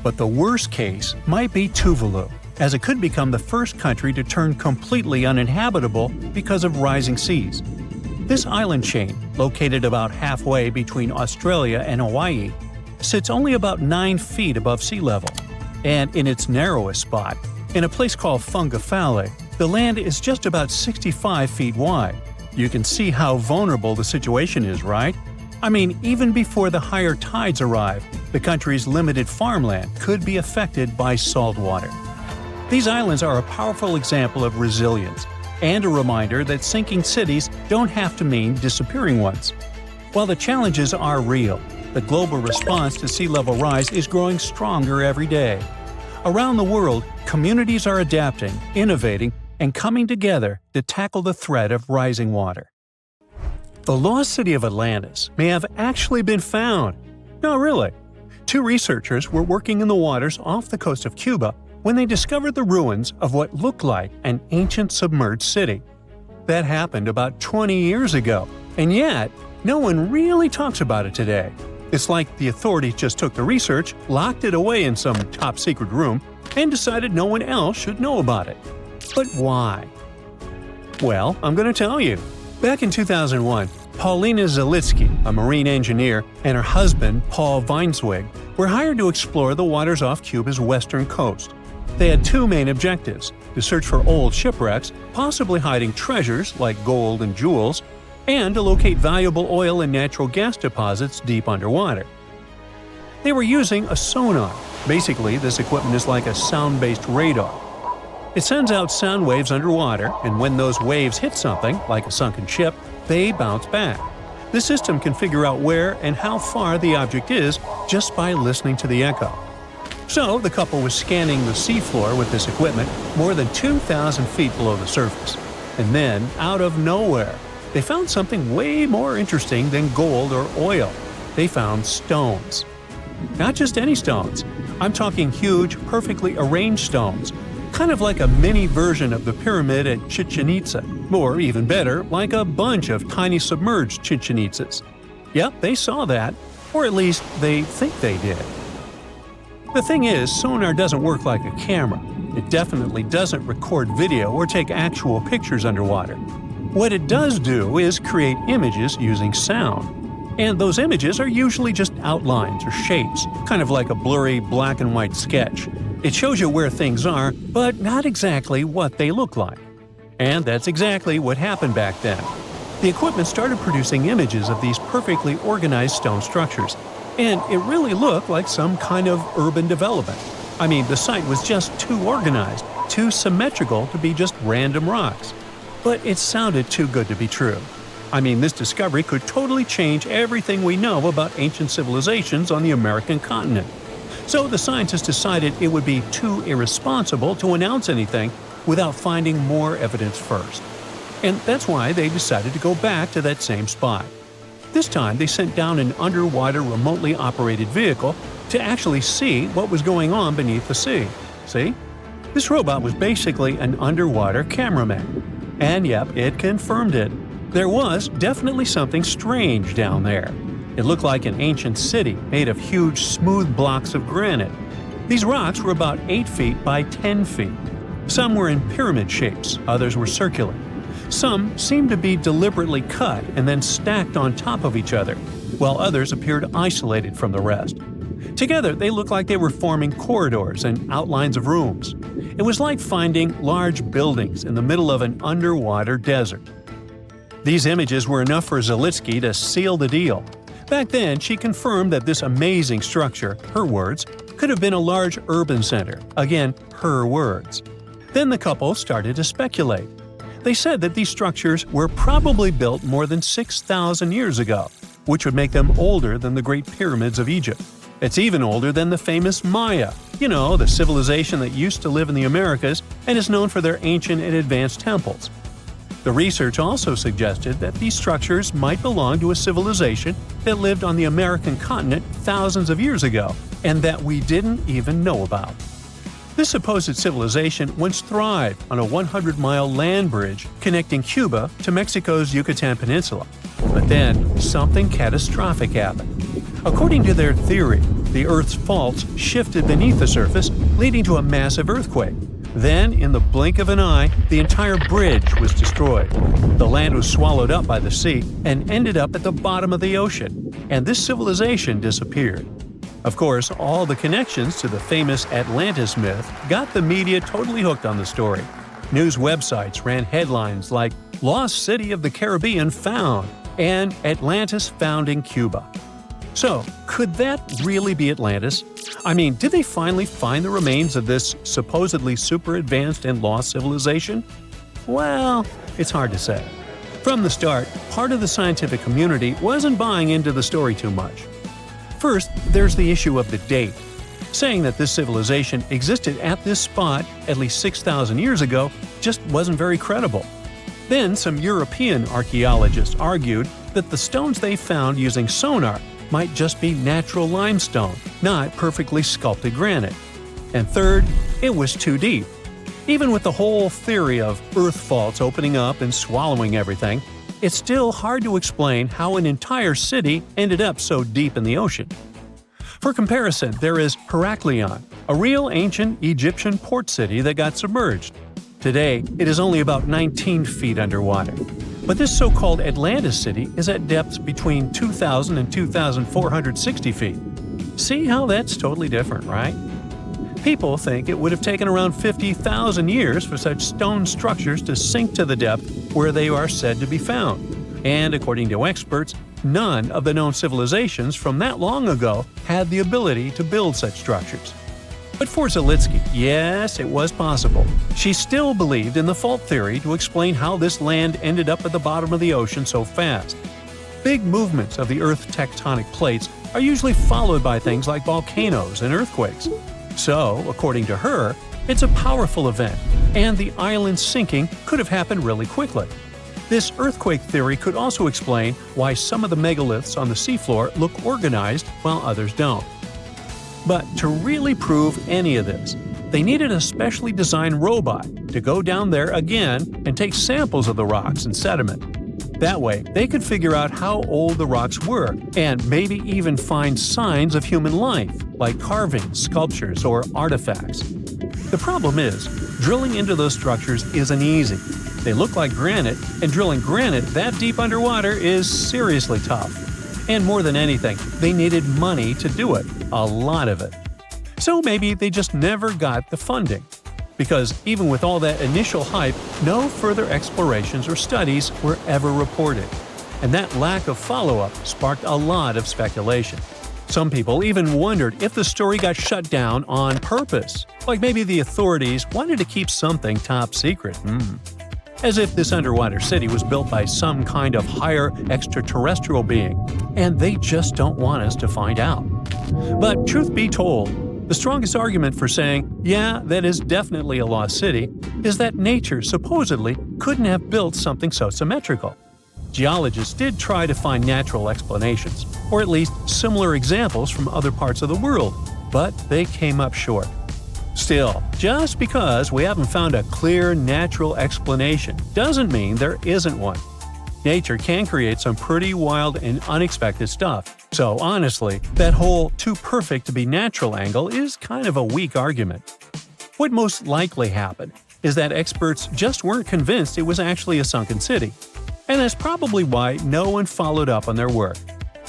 But the worst case might be Tuvalu, as it could become the first country to turn completely uninhabitable because of rising seas. This island chain, located about halfway between Australia and Hawaii, sits only about 9 feet above sea level. And in its narrowest spot, in a place called Fungafale, the land is just about 65 feet wide. You can see how vulnerable the situation is, right? I mean, even before the higher tides arrive, the country's limited farmland could be affected by salt water. These islands are a powerful example of resilience, and a reminder that sinking cities don't have to mean disappearing ones. While the challenges are real, the global response to sea level rise is growing stronger every day. Around the world, communities are adapting, innovating, and coming together to tackle the threat of rising water. The lost city of Atlantis may have actually been found. No, really. 2 researchers were working in the waters off the coast of Cuba when they discovered the ruins of what looked like an ancient submerged city. That happened about 20 years ago, and yet no one really talks about it today. It's like the authorities just took the research, locked it away in some top-secret room, and decided no one else should know about it. But why? Well, I'm going to tell you. Back in 2001, Paulina Zalitsky, a marine engineer, and her husband, Paul Weinswig, were hired to explore the waters off Cuba's western coast. They had 2 main objectives: to search for old shipwrecks, possibly hiding treasures like gold and jewels, and to locate valuable oil and natural gas deposits deep underwater. They were using a sonar. Basically, this equipment is like a sound-based radar. It sends out sound waves underwater, and when those waves hit something, like a sunken ship, they bounce back. The system can figure out where and how far the object is just by listening to the echo. So, the couple was scanning the seafloor with this equipment more than 2,000 feet below the surface. And then, out of nowhere, they found something way more interesting than gold or oil. They found stones. Not just any stones. I'm talking huge, perfectly arranged stones. Kind of like a mini version of the pyramid at Chichen Itza. Or even better, like a bunch of tiny submerged Chichen Itzas. Yep, they saw that. Or at least, they think they did. The thing is, sonar doesn't work like a camera. It definitely doesn't record video or take actual pictures underwater. What it does do is create images using sound. And those images are usually just outlines or shapes, kind of like a blurry black and white sketch. It shows you where things are, but not exactly what they look like. And that's exactly what happened back then. The equipment started producing images of these perfectly organized stone structures, and it really looked like some kind of urban development. I mean, the site was just too organized, too symmetrical to be just random rocks. But it sounded too good to be true. I mean, this discovery could totally change everything we know about ancient civilizations on the American continent. So the scientists decided it would be too irresponsible to announce anything without finding more evidence first. And that's why they decided to go back to that same spot. This time they sent down an underwater remotely operated vehicle to actually see what was going on beneath the sea. See? This robot was basically an underwater cameraman. And yep, it confirmed it. There was definitely something strange down there. It looked like an ancient city made of huge, smooth blocks of granite. These rocks were about 8 feet by 10 feet. Some were in pyramid shapes, others were circular. Some seemed to be deliberately cut and then stacked on top of each other, while others appeared isolated from the rest. Together, they looked like they were forming corridors and outlines of rooms. It was like finding large buildings in the middle of an underwater desert. These images were enough for Zalitsky to seal the deal. Back then, she confirmed that this amazing structure, her words, could have been a large urban center. Again, her words. Then the couple started to speculate. They said that these structures were probably built more than 6,000 years ago, which would make them older than the Great Pyramids of Egypt. It's even older than the famous Maya, the civilization that used to live in the Americas and is known for their ancient and advanced temples. The research also suggested that these structures might belong to a civilization that lived on the American continent thousands of years ago, and that we didn't even know about. This supposed civilization once thrived on a 100-mile land bridge connecting Cuba to Mexico's Yucatan Peninsula. But then, something catastrophic happened. According to their theory, the Earth's faults shifted beneath the surface, leading to a massive earthquake. Then, in the blink of an eye, the entire bridge was destroyed. The land was swallowed up by the sea and ended up at the bottom of the ocean, and this civilization disappeared. Of course, all the connections to the famous Atlantis myth got the media totally hooked on the story. News websites ran headlines like "Lost City of the Caribbean Found" and "Atlantis Found in Cuba." So, could that really be Atlantis? I mean, did they finally find the remains of this supposedly super advanced and lost civilization? Well, it's hard to say. From the start, part of the scientific community wasn't buying into the story too much. First, there's the issue of the date. Saying that this civilization existed at this spot at least 6,000 years ago just wasn't very credible. Then, some European archaeologists argued that the stones they found using sonar might just be natural limestone, not perfectly sculpted granite. And third, it was too deep. Even with the whole theory of Earth faults opening up and swallowing everything, it's still hard to explain how an entire city ended up so deep in the ocean. For comparison, there is Heraklion, a real ancient Egyptian port city that got submerged. Today, it is only about 19 feet underwater. But this so-called Atlantis city is at depths between 2,000 and 2,460 feet. See how that's totally different, right? People think it would have taken around 50,000 years for such stone structures to sink to the depth where they are said to be found. And according to experts, none of the known civilizations from that long ago had the ability to build such structures. But for Zalitsky, yes, it was possible. She still believed in the fault theory to explain how this land ended up at the bottom of the ocean so fast. Big movements of the Earth's tectonic plates are usually followed by things like volcanoes and earthquakes. So, according to her, it's a powerful event, and the island sinking could have happened really quickly. This earthquake theory could also explain why some of the megaliths on the seafloor look organized while others don't. But to really prove any of this, they needed a specially designed robot to go down there again and take samples of the rocks and sediment. That way, they could figure out how old the rocks were and maybe even find signs of human life, like carvings, sculptures, or artifacts. The problem is, drilling into those structures isn't easy. They look like granite, and drilling granite that deep underwater is seriously tough. And more than anything, they needed money to do it, a lot of it. So maybe they just never got the funding. Because even with all that initial hype, no further explorations or studies were ever reported. And that lack of follow-up sparked a lot of speculation. Some people even wondered if the story got shut down on purpose, like maybe the authorities wanted to keep something top secret. As if this underwater city was built by some kind of higher extraterrestrial being, and they just don't want us to find out. But truth be told, the strongest argument for saying, yeah, that is definitely a lost city, is that nature supposedly couldn't have built something so symmetrical. Geologists did try to find natural explanations, or at least similar examples from other parts of the world, but they came up short. Still, just because we haven't found a clear natural explanation doesn't mean there isn't one. Nature can create some pretty wild and unexpected stuff, so honestly, that whole too perfect to be natural angle is kind of a weak argument. What most likely happened is that experts just weren't convinced it was actually a sunken city, and that's probably why no one followed up on their work.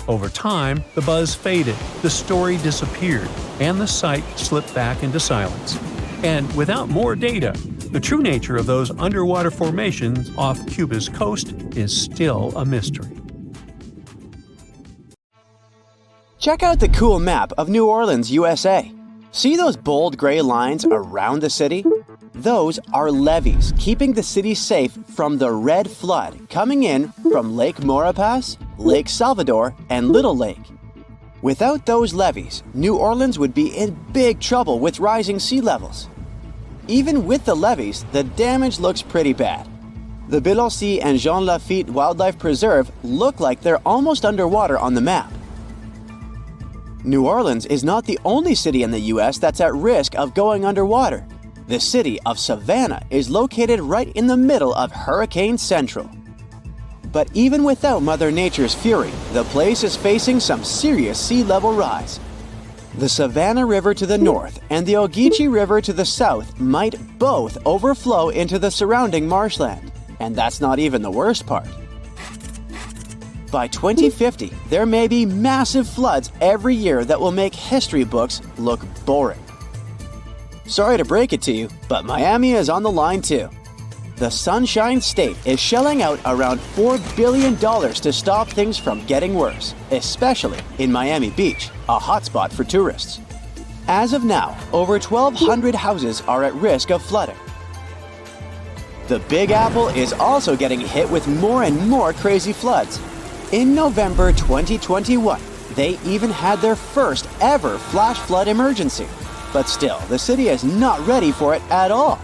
Over time, the buzz faded, the story disappeared, and the site slipped back into silence. And without more data, the true nature of those underwater formations off Cuba's coast is still a mystery. Check out the cool map of New Orleans, USA. See those bold gray lines around the city? Those are levees keeping the city safe from the red flood coming in from Lake Maurepas, Lake Salvador, and Little Lake. Without those levees, New Orleans would be in big trouble with rising sea levels. Even with the levees, the damage looks pretty bad. The Biloxi and Jean Lafitte Wildlife Preserve look like they're almost underwater on the map. New Orleans is not the only city in the US that's at risk of going underwater. The city of Savannah is located right in the middle of Hurricane Central. But even without Mother Nature's fury, the place is facing some serious sea level rise. The Savannah River to the north and the Ogeechee River to the south might both overflow into the surrounding marshland. And that's not even the worst part. By 2050, there may be massive floods every year that will make history books look boring. Sorry to break it to you, but Miami is on the line too. The Sunshine State is shelling out around $4 billion to stop things from getting worse, especially in Miami Beach, a hotspot for tourists. As of now, over 1,200 houses are at risk of flooding. The Big Apple is also getting hit with more and more crazy floods. In November 2021, they even had their first ever flash flood emergency. But still, the city is not ready for it at all.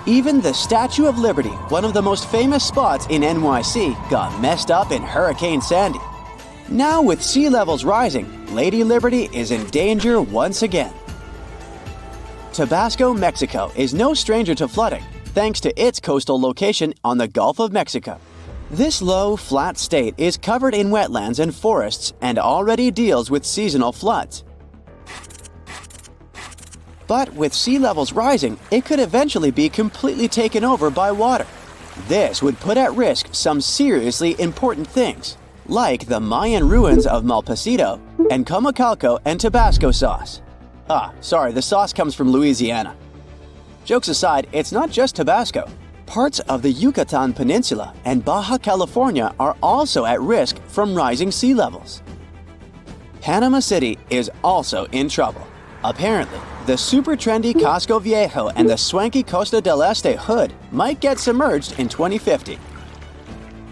Even the Statue of Liberty, one of the most famous spots in NYC, got messed up in Hurricane Sandy. Now with sea levels rising, Lady Liberty is in danger once again. Tabasco, Mexico is no stranger to flooding, thanks to its coastal location on the Gulf of Mexico. This low, flat state is covered in wetlands and forests and already deals with seasonal floods. But with sea levels rising, it could eventually be completely taken over by water. This would put at risk some seriously important things, like the Mayan ruins of Malpasito and Comacalco and Tabasco sauce. The sauce comes from Louisiana. Jokes aside, it's not just Tabasco. Parts of the Yucatan Peninsula and Baja California are also at risk from rising sea levels. Panama City is also in trouble. Apparently, the super trendy Casco Viejo and the swanky Costa del Este hood might get submerged in 2050,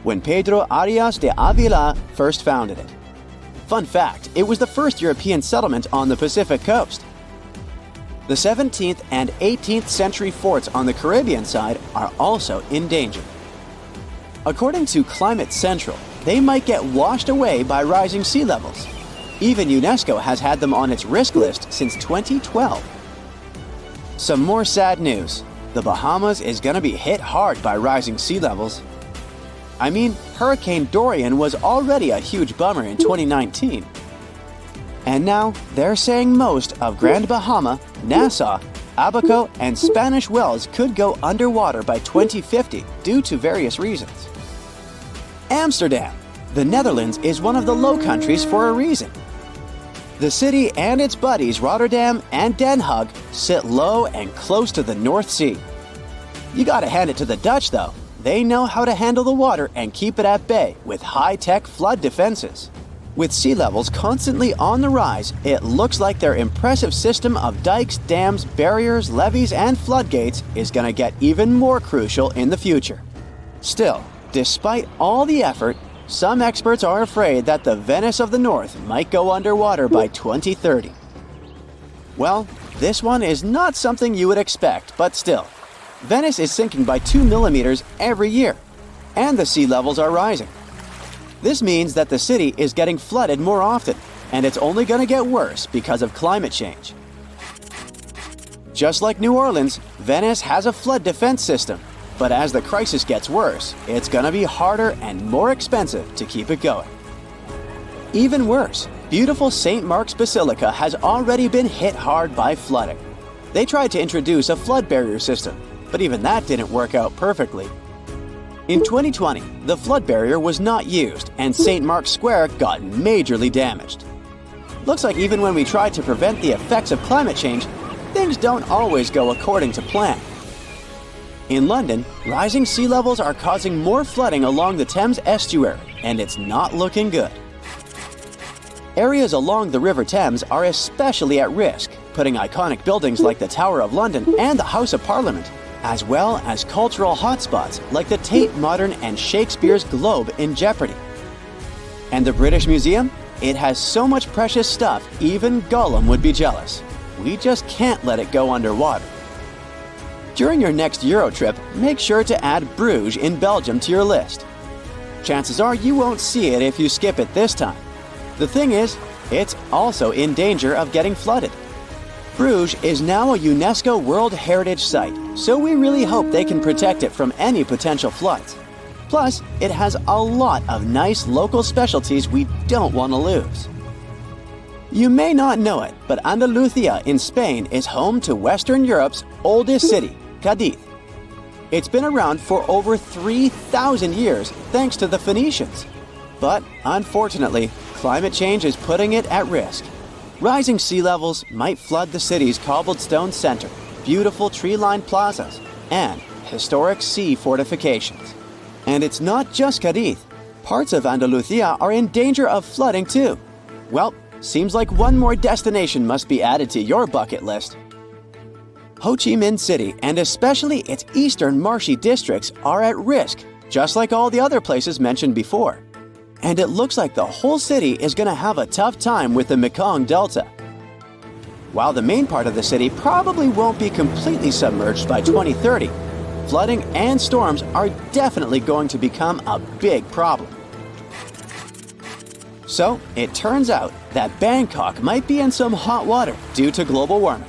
when Pedro Arias de Avila first founded it. Fun fact, it was the first European settlement on the Pacific coast. The 17th and 18th century forts on the Caribbean side are also in danger. According to Climate Central, they might get washed away by rising sea levels. Even UNESCO has had them on its risk list since 2012. Some more sad news. The Bahamas is going to be hit hard by rising sea levels. I mean, Hurricane Dorian was already a huge bummer in 2019. And now, they're saying most of Grand Bahama, Nassau, Abaco, and Spanish Wells could go underwater by 2050 due to various reasons. Amsterdam. The Netherlands is one of the Low Countries for a reason. The city and its buddies Rotterdam and Den Haag sit low and close to the North Sea. You gotta hand it to the Dutch though. They know how to handle the water and keep it at bay with high-tech flood defenses. With sea levels constantly on the rise, it looks like their impressive system of dikes, dams, barriers, levees, and floodgates is going to get even more crucial in the future. Still, despite all the effort, some experts are afraid that the Venice of the North might go underwater by 2030. Well, this one is not something you would expect, but still. Venice is sinking by 2 millimeters every year, and the sea levels are rising. This means that the city is getting flooded more often, and it's only going to get worse because of climate change. Just like New Orleans, Venice has a flood defense system, but as the crisis gets worse, it's going to be harder and more expensive to keep it going. Even worse, beautiful St. Mark's Basilica has already been hit hard by flooding. They tried to introduce a flood barrier system, but even that didn't work out perfectly. In 2020, the flood barrier was not used and St. Mark's Square got majorly damaged. Looks like even when we try to prevent the effects of climate change, things don't always go according to plan. In London, rising sea levels are causing more flooding along the Thames estuary, and it's not looking good. Areas along the River Thames are especially at risk, putting iconic buildings like the Tower of London and the House of Parliament, as well as cultural hotspots like the Tate Modern and Shakespeare's Globe in jeopardy. And the British Museum? It has so much precious stuff, even Gollum would be jealous. We just can't let it go underwater. During your next Euro trip, make sure to add Bruges in Belgium to your list. Chances are you won't see it if you skip it this time. The thing is, it's also in danger of getting flooded. Bruges is now a UNESCO World Heritage Site, so we really hope they can protect it from any potential floods. Plus, it has a lot of nice local specialties we don't want to lose. You may not know it, but Andalusia in Spain is home to Western Europe's oldest city, Cadiz. It's been around for over 3,000 years thanks to the Phoenicians. But unfortunately, climate change is putting it at risk. Rising sea levels might flood the city's cobblestone center, beautiful tree-lined plazas, and historic sea fortifications. And it's not just Cadiz. Parts of Andalusia are in danger of flooding too. Well, seems like one more destination must be added to your bucket list. Ho Chi Minh City, and especially its eastern marshy districts, are at risk, just like all the other places mentioned before. And it looks like the whole city is going to have a tough time with the Mekong Delta. While the main part of the city probably won't be completely submerged by 2030, flooding and storms are definitely going to become a big problem. So, it turns out that Bangkok might be in some hot water due to global warming.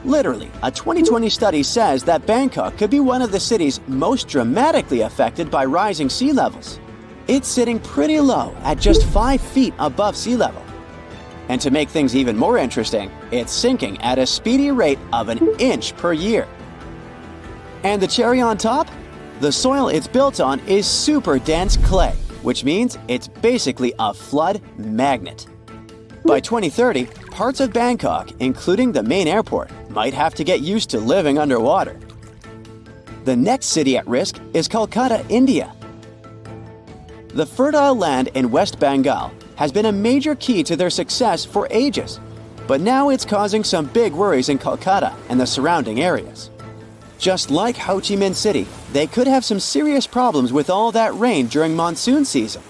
Literally, a 2020 study says that Bangkok could be one of the cities most dramatically affected by rising sea levels. It's sitting pretty low at just 5 feet above sea level. And to make things even more interesting, it's sinking at a speedy rate of an inch per year. And the cherry on top? The soil it's built on is super dense clay, which means it's basically a flood magnet. By 2030, parts of Bangkok, including the main airport, might have to get used to living underwater. The next city at risk is Kolkata, India. The fertile land in West Bengal has been a major key to their success for ages, but now it's causing some big worries in Kolkata and the surrounding areas. Just like Ho Chi Minh City, they could have some serious problems with all that rain during monsoon season.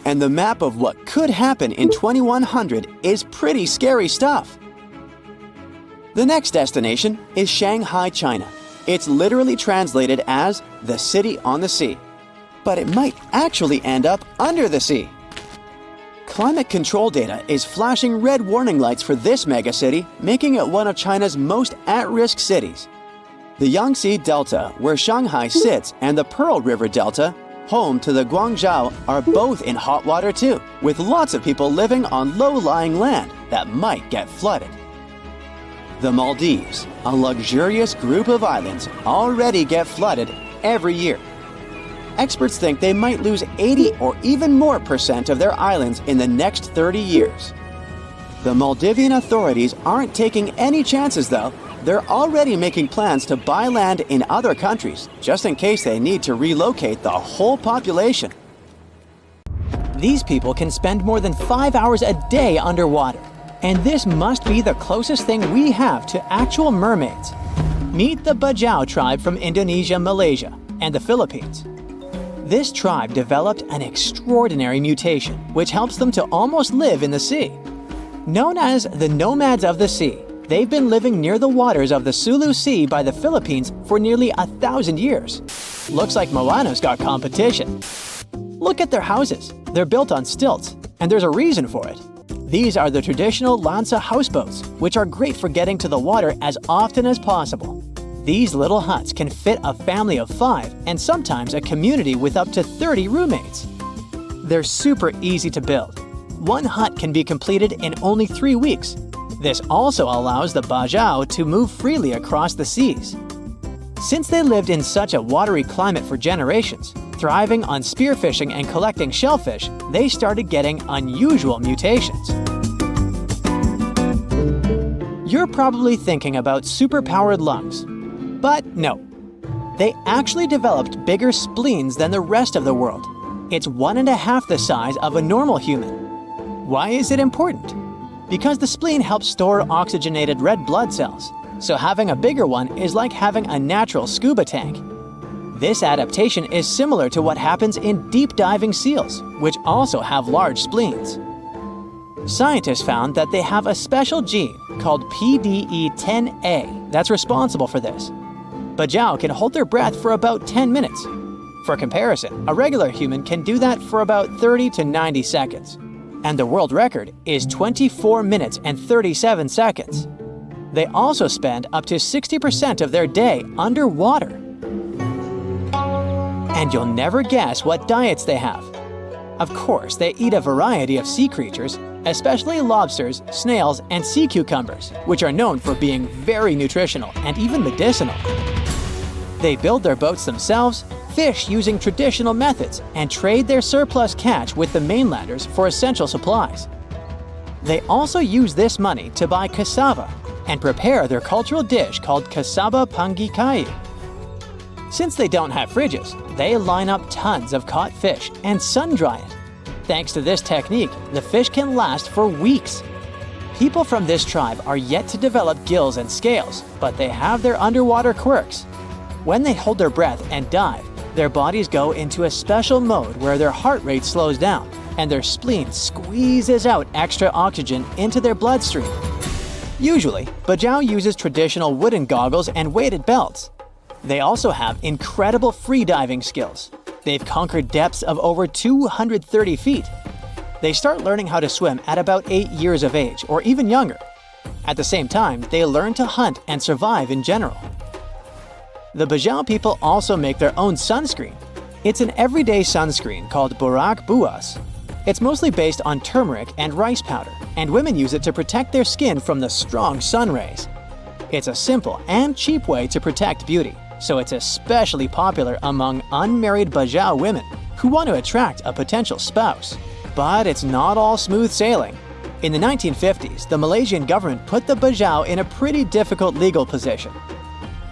And the map of what could happen in 2100 is pretty scary stuff. The next destination is Shanghai, China. It's literally translated as the city on the sea. But it might actually end up under the sea. Climate control data is flashing red warning lights for this megacity, making it one of China's most at-risk cities. The Yangtze Delta, where Shanghai sits, and the Pearl River Delta, home to the Guangzhou, are both in hot water too, with lots of people living on low-lying land that might get flooded. The Maldives, a luxurious group of islands, already get flooded every year. Experts think they might lose 80 or even more % of their islands in the next 30 years. The Maldivian authorities aren't taking any chances though. They're already making plans to buy land in other countries, just in case they need to relocate the whole population. These people can spend more than 5 hours a day underwater, and this must be the closest thing we have to actual mermaids. Meet the Bajau tribe from Indonesia, Malaysia, and the Philippines. This tribe developed an extraordinary mutation, which helps them to almost live in the sea. Known as the nomads of the sea, they've been living near the waters of the Sulu Sea by the Philippines for nearly 1,000 years. Looks like Moana's got competition. Look at their houses. They're built on stilts, and there's a reason for it. These are the traditional lancha houseboats, which are great for getting to the water as often as possible. These little huts can fit a family of 5 and sometimes a community with up to 30 roommates. They're super easy to build. One hut can be completed in only 3 weeks. This also allows the Bajau to move freely across the seas. Since they lived in such a watery climate for generations, thriving on spearfishing and collecting shellfish, they started getting unusual mutations. You're probably thinking about superpowered lungs. But no, they actually developed bigger spleens than the rest of the world. It's 1.5 the size of a normal human. Why is it important? Because the spleen helps store oxygenated red blood cells, so having a bigger one is like having a natural scuba tank. This adaptation is similar to what happens in deep diving seals, which also have large spleens. Scientists found that they have a special gene called PDE10A that's responsible for this. Bajau can hold their breath for about 10 minutes. For comparison, a regular human can do that for about 30 to 90 seconds. And the world record is 24 minutes and 37 seconds. They also spend up to 60% of their day underwater. And you'll never guess what diets they have. Of course, they eat a variety of sea creatures, especially lobsters, snails, and sea cucumbers, which are known for being very nutritional and even medicinal. They build their boats themselves, fish using traditional methods, and trade their surplus catch with the mainlanders for essential supplies. They also use this money to buy cassava and prepare their cultural dish called cassava pangikai. Since they don't have fridges, they line up tons of caught fish and sun-dry it. Thanks to this technique, the fish can last for weeks. People from this tribe are yet to develop gills and scales, but they have their underwater quirks. When they hold their breath and dive, their bodies go into a special mode where their heart rate slows down and their spleen squeezes out extra oxygen into their bloodstream. Usually, Bajau uses traditional wooden goggles and weighted belts. They also have incredible freediving skills. They've conquered depths of over 230 feet. They start learning how to swim at about 8 years of age, or even younger. At the same time, they learn to hunt and survive in general. The Bajau people also make their own sunscreen. It's an everyday sunscreen called Borak Buas. It's mostly based on turmeric and rice powder, and women use it to protect their skin from the strong sun rays. It's a simple and cheap way to protect beauty, so it's especially popular among unmarried Bajau women who want to attract a potential spouse. But it's not all smooth sailing. In the 1950s, the Malaysian government put the Bajau in a pretty difficult legal position.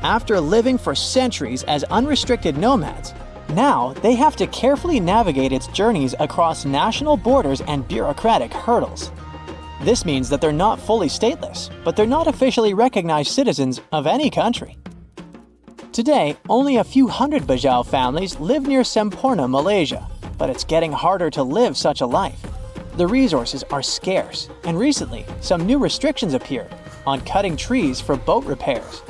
After living for centuries as unrestricted nomads, now they have to carefully navigate its journeys across national borders and bureaucratic hurdles. This means that they're not fully stateless, but they're not officially recognized citizens of any country. Today, only a few hundred Bajau families live near Semporna, Malaysia, but it's getting harder to live such a life. The resources are scarce, and recently, some new restrictions appeared on cutting trees for boat repairs.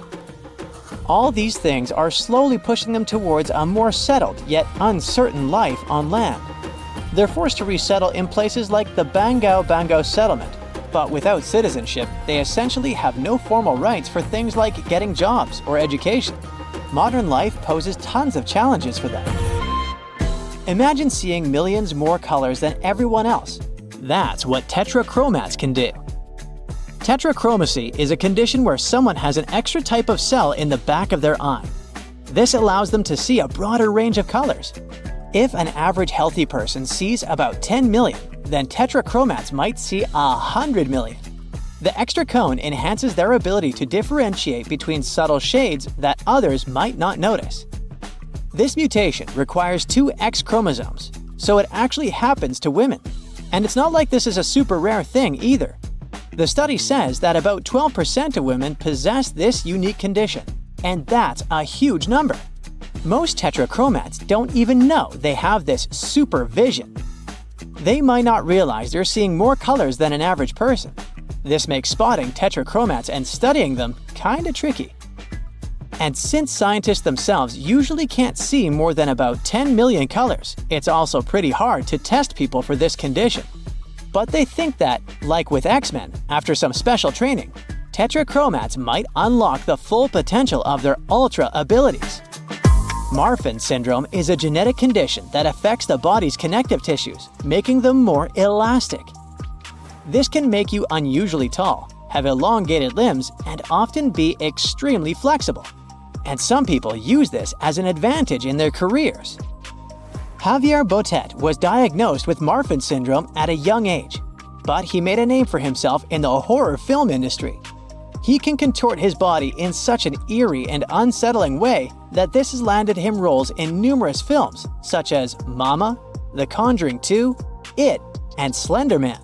All these things are slowly pushing them towards a more settled yet uncertain life on land. They're forced to resettle in places like the Bangau settlement, but without citizenship, they essentially have no formal rights for things like getting jobs or education. Modern life poses tons of challenges for them. Imagine seeing millions more colors than everyone else. That's what tetrachromats can do. Tetrachromacy is a condition where someone has an extra type of cell in the back of their eye. This allows them to see a broader range of colors. If an average healthy person sees about 10 million, then tetrachromats might see 100 million. The extra cone enhances their ability to differentiate between subtle shades that others might not notice. This mutation requires 2 X chromosomes, so it actually happens to women. And it's not like this is a super rare thing either. The study says that about 12% of women possess this unique condition, and that's a huge number. Most tetrachromats don't even know they have this super vision. They might not realize they're seeing more colors than an average person. This makes spotting tetrachromats and studying them kinda tricky. And since scientists themselves usually can't see more than about 10 million colors, it's also pretty hard to test people for this condition. But they think that, like with X-Men, after some special training, tetrachromats might unlock the full potential of their ultra abilities. Marfan syndrome is a genetic condition that affects the body's connective tissues, making them more elastic. This can make you unusually tall, have elongated limbs, and often be extremely flexible. And some people use this as an advantage in their careers. Javier Botet was diagnosed with Marfan syndrome at a young age, but he made a name for himself in the horror film industry. He can contort his body in such an eerie and unsettling way that this has landed him roles in numerous films, such as Mama, The Conjuring 2, It, and Slender Man.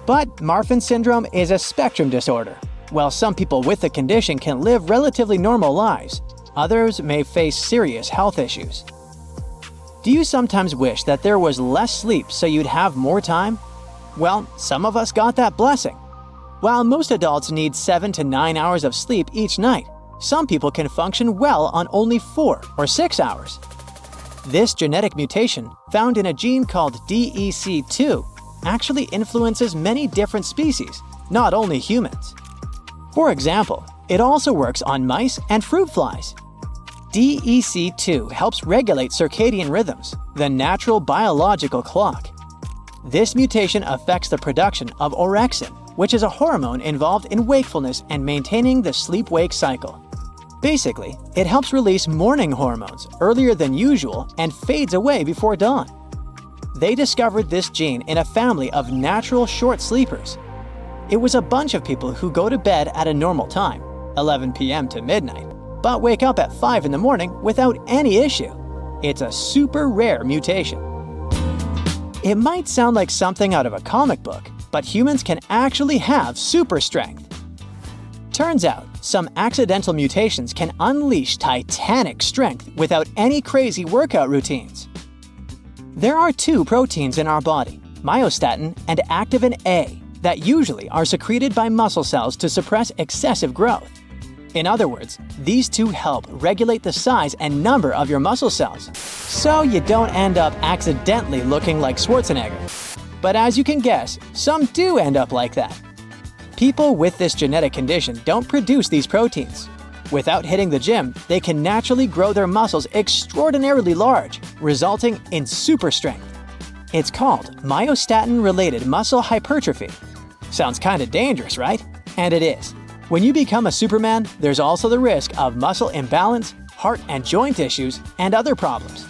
But Marfan syndrome is a spectrum disorder. While some people with the condition can live relatively normal lives, others may face serious health issues. Do you sometimes wish that there was less sleep so you'd have more time? Well, some of us got that blessing. While most adults need 7 to 9 hours of sleep each night, some people can function well on only 4 or 6 hours. This genetic mutation, found in a gene called DEC2, actually influences many different species, not only humans. For example, it also works on mice and fruit flies. DEC2 helps regulate circadian rhythms, the natural biological clock. This mutation affects the production of orexin, which is a hormone involved in wakefulness and maintaining the sleep-wake cycle. Basically, it helps release morning hormones earlier than usual and fades away before dawn. They discovered this gene in a family of natural short sleepers. It was a bunch of people who go to bed at a normal time, 11 p.m. to midnight, but wake up at 5 in the morning without any issue. It's a super rare mutation. It might sound like something out of a comic book, but humans can actually have super strength. Turns out, some accidental mutations can unleash titanic strength without any crazy workout routines. There are 2 proteins in our body, myostatin and activin A, that usually are secreted by muscle cells to suppress excessive growth. In other words, these 2 help regulate the size and number of your muscle cells, so you don't end up accidentally looking like Schwarzenegger. But as you can guess, some do end up like that. People with this genetic condition don't produce these proteins. Without hitting the gym, they can naturally grow their muscles extraordinarily large, resulting in super strength. It's called myostatin-related muscle hypertrophy. Sounds kinda dangerous, right? And it is. When you become a Superman, there's also the risk of muscle imbalance, heart and joint issues, and other problems.